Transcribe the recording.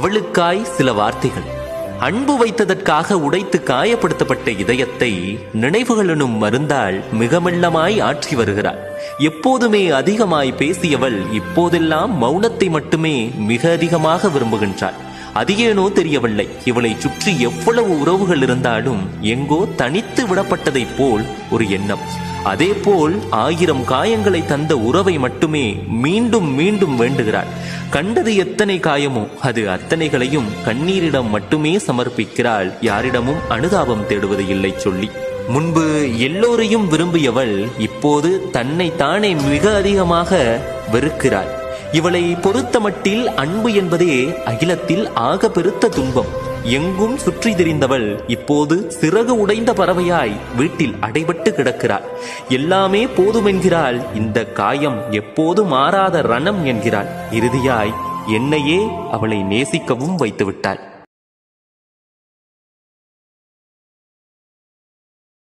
அவளுக்காய் சில வார்த்தைகள். அன்பு வைத்ததற்காக உடைத்து காயப்படுத்தப்பட்ட இதயத்தை நினைவுகள் எனும் மருந்தால் மிக மெல்லமாய் ஆற்றி வருகிறாள். எப்போதுமே அதிகமாய் பேசியவள் இப்போதெல்லாம் மௌனத்தை மட்டுமே மிக அதிகமாக விரும்புகின்றாள். அது ஏனோ தெரியவில்லை, இவளை சுற்றி எவ்வளவு உறவுகள் இருந்தாலும் எங்கோ தனித்து விடப்பட்டதைப் போல் ஒரு எண்ணம். அதே போல் 1000 காயங்களை தந்த உறவை மட்டுமே மீண்டும் மீண்டும் வேண்டுகிறாள். கண்டது எத்தனை காயமோ அது அத்தனைகளையும் கண்ணீரிடம் மட்டுமே சமர்ப்பிக்கிறாள். யாரிடமும் அனுதாபம் தேடுவது இல்லை சொல்லி. முன்பு எல்லோரையும் விரும்பியவள் இப்போது தன்னை தானே மிக அதிகமாக வெறுக்கிறாள். இவளை பொறுத்தமட்டில் அன்பு என்பதே அகிலத்தில் ஆக பெருத்த துன்பம். எங்கும் சுற்றி திரிந்தவள் இப்போது சிறகு உடைந்த பறவையாய் வீட்டில் அடைபட்டு கிடக்கிறாள். எல்லாமே போதுமென்கிறாள். இந்த காயம் எப்போது மாறாத ரணம் என்கிறாள். இறுதியாய் என்னையே அவளை நேசிக்கவும் வைத்துவிட்டாள்.